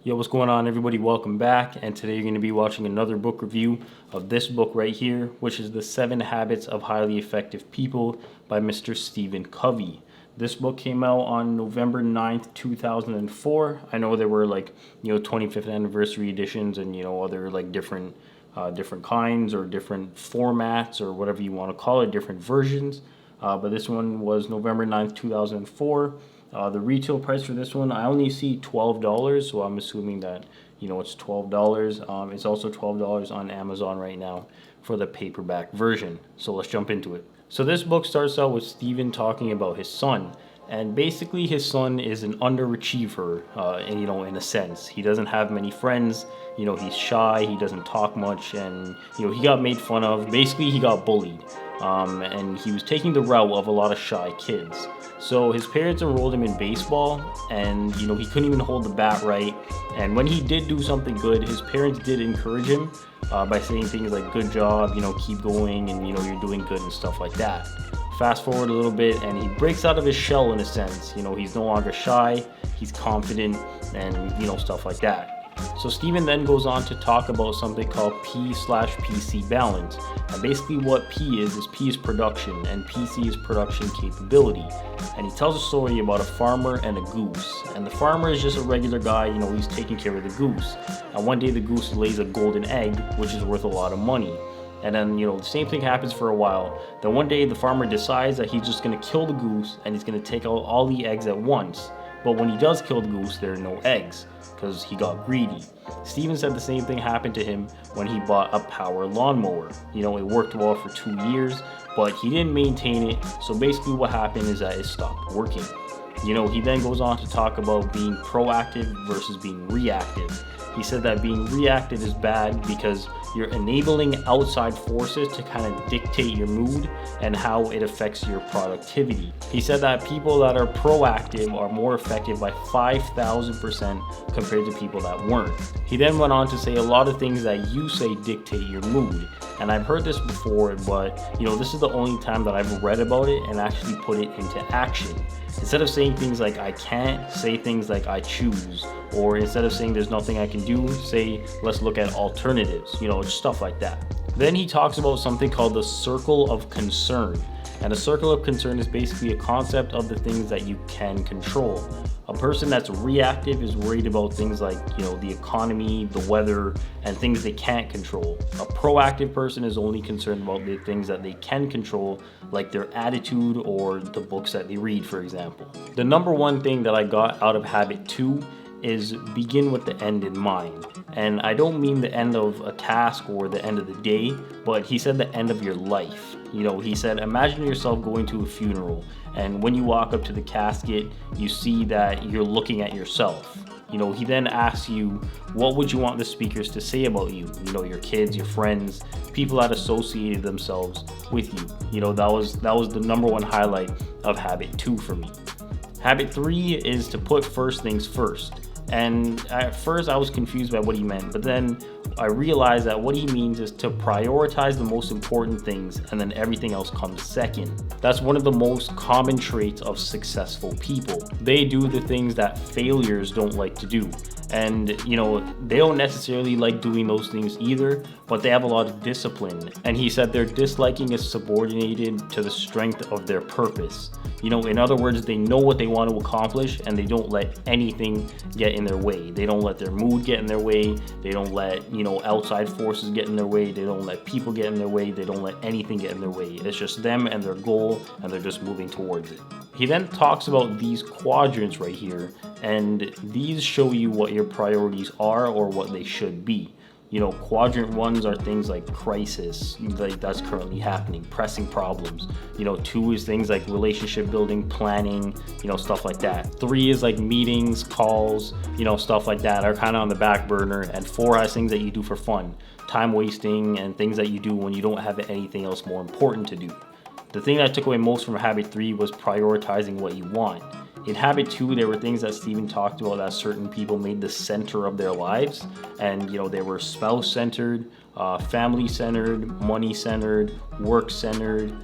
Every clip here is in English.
Yo, what's going on, everybody? Welcome back. And today you're going to be watching another book review of this book right here, which is The 7 Habits of Highly Effective People by Mr. Stephen Covey. This book came out on November 9th, 2004. I know there were 25th anniversary editions and, other different kinds or different formats or whatever you want to call it, different versions. But this one was November 9th, 2004. The retail price for this one, I only see $12, so I'm assuming that, it's $12. It's also $12 on Amazon right now for the paperback version. So let's jump into it. So this book starts out with Stephen talking about his son. And basically his son is an underachiever, in a sense. He doesn't have many friends, he's shy, he doesn't talk much, and, he got made fun of. Basically, he got bullied. And he was taking the route of a lot of shy kids. So his parents enrolled him in baseball, and he couldn't even hold the bat right. And when he did do something good, his parents did encourage him by saying things like "good job," keep going, and you're doing good and stuff like that. Fast forward a little bit, and he breaks out of his shell in a sense. He's no longer shy, he's confident, and stuff like that. So Stephen then goes on to talk about something called P/PC balance. And basically what P is production, and PC is production capability. And he tells a story about a farmer and a goose. And the farmer is just a regular guy, he's taking care of the goose. And one day the goose lays a golden egg, which is worth a lot of money. And then, the same thing happens for a while. Then one day the farmer decides that he's just going to kill the goose and he's going to take out all the eggs at once. But when he does kill the goose, there are no eggs because he got greedy. Steven said the same thing happened to him when he bought a power lawnmower. It worked well for 2 years, but he didn't maintain it. So basically what happened is that it stopped working. He then goes on to talk about being proactive versus being reactive. He said that being reactive is bad because you're enabling outside forces to kind of dictate your mood and how it affects your productivity. He said that people that are proactive are more effective by 5,000% compared to people that weren't. He then went on to say a lot of things that you say dictate your mood. And I've heard this before, but this is the only time that I've read about it and actually put it into action. Instead of saying things like I can't, say things like I choose. Or instead of saying there's nothing I can do, say let's look at alternatives, stuff like that. Then he talks about something called the circle of concern. And a circle of concern is basically a concept of the things that you can control. A person that's reactive is worried about things like, the economy, the weather, and things they can't control. A proactive person is only concerned about the things that they can control, like their attitude or the books that they read, for example. The number one thing that I got out of habit 2 is begin with the end in mind. And I don't mean the end of a task or the end of the day, but he said the end of your life. He said, imagine yourself going to a funeral, and when you walk up to the casket, you see that you're looking at yourself. He then asks you, what would you want the speakers to say about you? Your kids, your friends, people that associated themselves with you. That was the number one highlight of habit 2 for me. Habit 3 is to put first things first. And at first I was confused by what he meant, but then I realized that what he means is to prioritize the most important things and then everything else comes second. That's one of the most common traits of successful people. They do the things that failures don't like to do. And, they don't necessarily like doing those things either, but they have a lot of discipline. And he said their disliking is subordinated to the strength of their purpose. In other words, they know what they want to accomplish and they don't let anything get in their way. They don't let their mood get in their way. They don't let, outside forces get in their way. They don't let people get in their way. They don't let anything get in their way. It's just them and their goal, and they're just moving towards it. He then talks about these quadrants right here, and these show you what your priorities are or what they should be. Quadrant 1s are things like crisis, like that's currently happening, pressing problems. 2 is things like relationship building, planning, stuff like that. 3 is like meetings, calls, stuff like that are kind of on the back burner. And 4 has things that you do for fun, time wasting, and things that you do when you don't have anything else more important to do. The thing that I took away most from habit 3 was prioritizing what you want. In habit 2, there were things that Stephen talked about that certain people made the center of their lives, and they were spouse-centered, family-centered, money-centered, work-centered,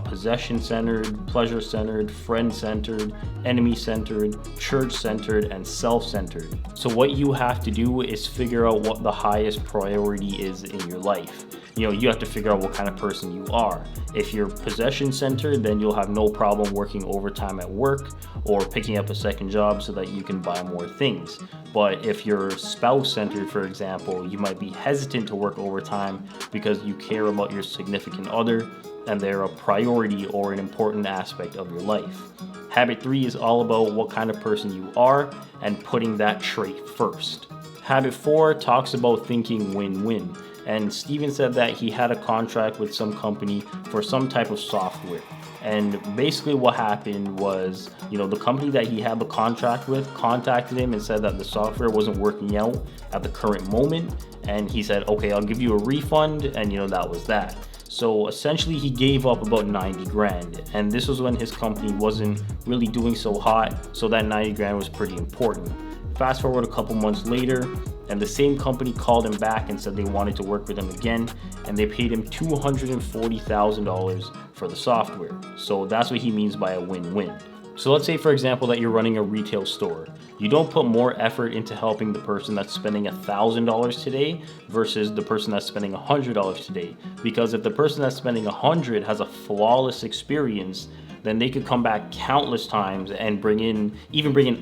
possession-centered, pleasure-centered, friend-centered, enemy-centered, church-centered, and self-centered. So what you have to do is figure out what the highest priority is in your life. You have to figure out what kind of person you are. If you're possession-centered, then you'll have no problem working overtime at work or picking up a second job so that you can buy more things. But if you're spouse-centered, for example, you might be hesitant to work overtime because you care about your significant other and they're a priority or an important aspect of your life. Habit 3 is all about what kind of person you are and putting that trait first. Habit 4 talks about thinking win-win. And Steven said that he had a contract with some company for some type of software. And basically what happened was, the company that he had the contract with contacted him and said that the software wasn't working out at the current moment. And he said, okay, I'll give you a refund. And that was that. So essentially he gave up about 90 grand. And this was when his company wasn't really doing so hot. So that 90 grand was pretty important. Fast forward a couple months later, and the same company called him back and said they wanted to work with him again, and they paid him $240,000 for the software. So that's what he means by a win-win. So let's say, for example, that you're running a retail store. You don't put more effort into helping the person that's spending $1,000 today versus the person that's spending $100 today. Because if the person that's spending $100 has a flawless experience, then they could come back countless times and bring in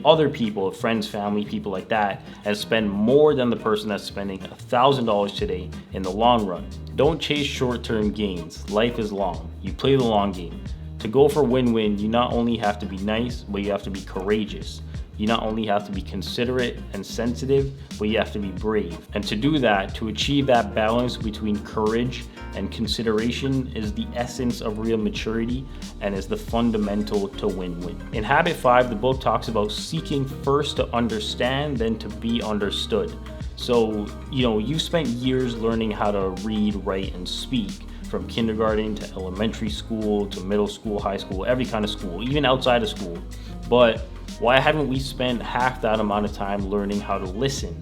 other people, friends, family, people like that, and spend more than the person that's spending $1,000 today in the long run. Don't chase short-term gains. Life is long. You play the long game. To go for win-win, you not only have to be nice, but you have to be courageous. You not only have to be considerate and sensitive, but you have to be brave. And to do that, to achieve that balance between courage and consideration is the essence of real maturity and is the fundamental to win-win. In Habit 5, the book talks about seeking first to understand, then to be understood. So, you spent years learning how to read, write, and speak, from kindergarten to elementary school to middle school, high school, every kind of school, even outside of school. But why haven't we spent half that amount of time learning how to listen?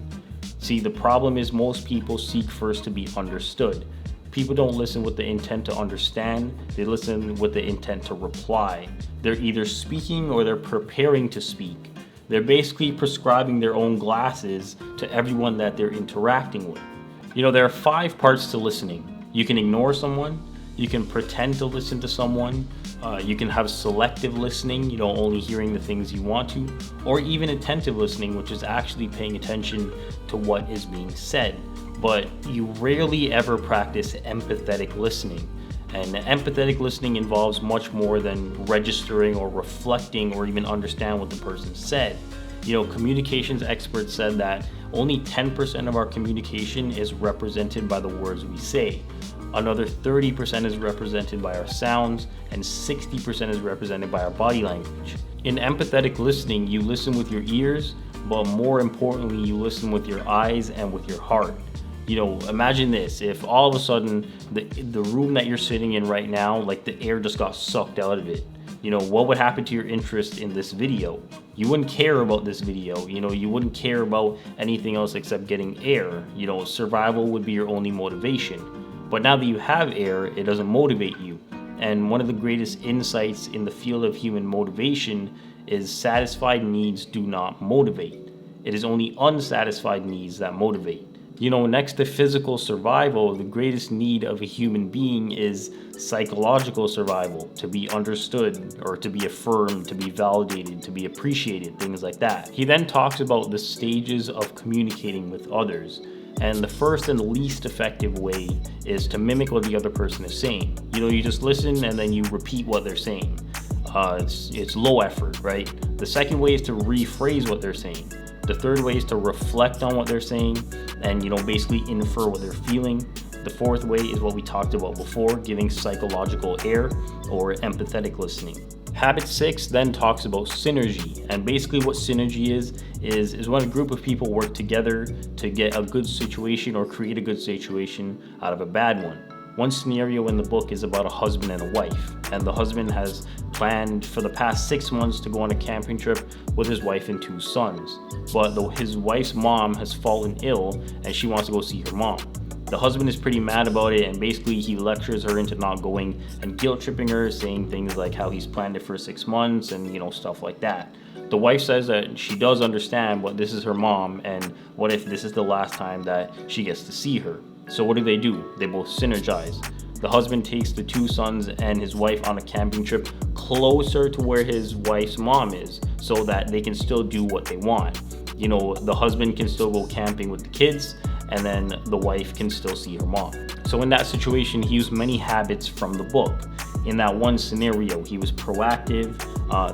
See, the problem is most people seek first to be understood. People don't listen with the intent to understand, they listen with the intent to reply. They're either speaking or they're preparing to speak. They're basically prescribing their own glasses to everyone that they're interacting with. There are 5 parts to listening. You can ignore someone, you can pretend to listen to someone, you can have selective listening, only hearing the things you want to, or even attentive listening, which is actually paying attention to what is being said. But you rarely ever practice empathetic listening. And empathetic listening involves much more than registering or reflecting or even understand what the person said. Communications experts said that only 10% of our communication is represented by the words we say. Another 30% is represented by our sounds, and 60% is represented by our body language. In empathetic listening, you listen with your ears, but more importantly, you listen with your eyes and with your heart. Imagine this, if all of a sudden the room that you're sitting in right now, like the air just got sucked out of it. What would happen to your interest in this video? You wouldn't care about this video. You wouldn't care about anything else except getting air. Survival would be your only motivation. But now that you have air, it doesn't motivate you. And one of the greatest insights in the field of human motivation is satisfied needs do not motivate. It is only unsatisfied needs that motivate. Next to physical survival, the greatest need of a human being is psychological survival, to be understood or to be affirmed, to be validated, to be appreciated, things like that. He then talks about the stages of communicating with others. And the first and least effective way is to mimic what the other person is saying. You just listen and then you repeat what they're saying. It's low effort, right? The second way is to rephrase what they're saying. The third way is to reflect on what they're saying and, basically infer what they're feeling. The fourth way is what we talked about before, giving psychological air or empathetic listening. Habit 6 then talks about synergy, and basically what synergy is when a group of people work together to get a good situation or create a good situation out of a bad one. One scenario in the book is about a husband and a wife, and the husband has planned for the past 6 months to go on a camping trip with his wife and 2 sons. But his wife's mom has fallen ill and she wants to go see her mom. the husband is pretty mad about it, and basically he lectures her into not going and guilt tripping her, saying things like how he's planned it for 6 months and stuff like that. The wife says that she does understand what this is her mom, and what if this is the last time that she gets to see her. So what do? They both synergize. The husband takes the 2 sons and his wife on a camping trip closer to where his wife's mom is, so that they can still do what they want. The husband can still go camping with the kids, and then the wife can still see her mom. So in that situation, he used many habits from the book. In that one scenario, he was proactive,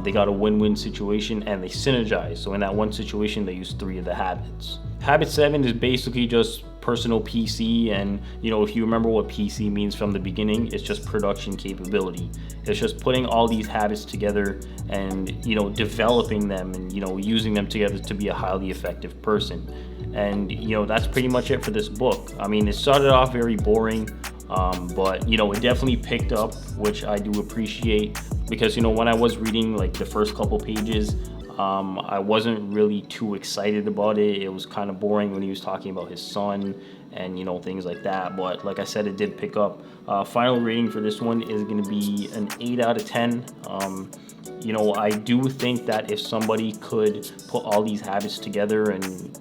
they got a win-win situation, and they synergized. So in that one situation, they used 3 of the habits. Habit 7 is basically just personal PC, and if you remember what PC means from the beginning, it's just production capability. It's just putting all these habits together and developing them and using them together to be a highly effective person. And that's pretty much it for this book. I mean, it started off very boring, but it definitely picked up, which I do appreciate, because when I was reading like the first couple pages, I wasn't really too excited about it. It was kind of boring when he was talking about his son and things like that. But like I said, it did pick up. Final rating for this one is going to be an 8 out of 10. I do think that if somebody could put all these habits together and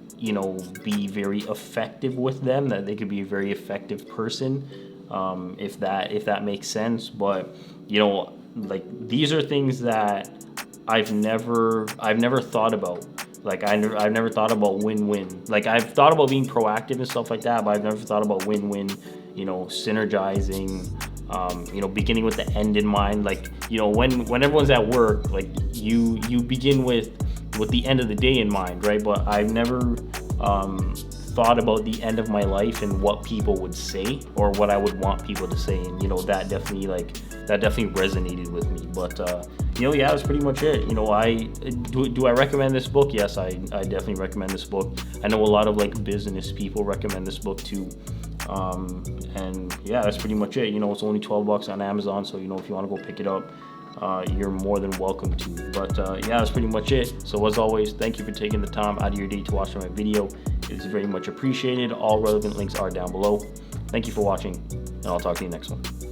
be very effective with them, that they could be a very effective person, if that makes sense. But like, these are things that I've never thought about. Like, I've never thought about win-win. Like, I've thought about being proactive and stuff like that, but I've never thought about win-win, synergizing, beginning with the end in mind. Like, when everyone's at work, like, you begin with the end of the day in mind, right? But I've never thought about the end of my life and what people would say, or what I would want people to say, and that definitely resonated with me. But yeah, that's pretty much it. Do I recommend this book? Yes, I definitely recommend this book. I know a lot of like business people recommend this book too. And yeah, that's pretty much it. It's only $12 on Amazon, so if you want to go pick it up, you're more than welcome to. But yeah, that's pretty much it. So as always, thank you for taking the time out of your day to watch my video. It is very much appreciated. All relevant links are down below. Thank you for watching, and I'll talk to you next one.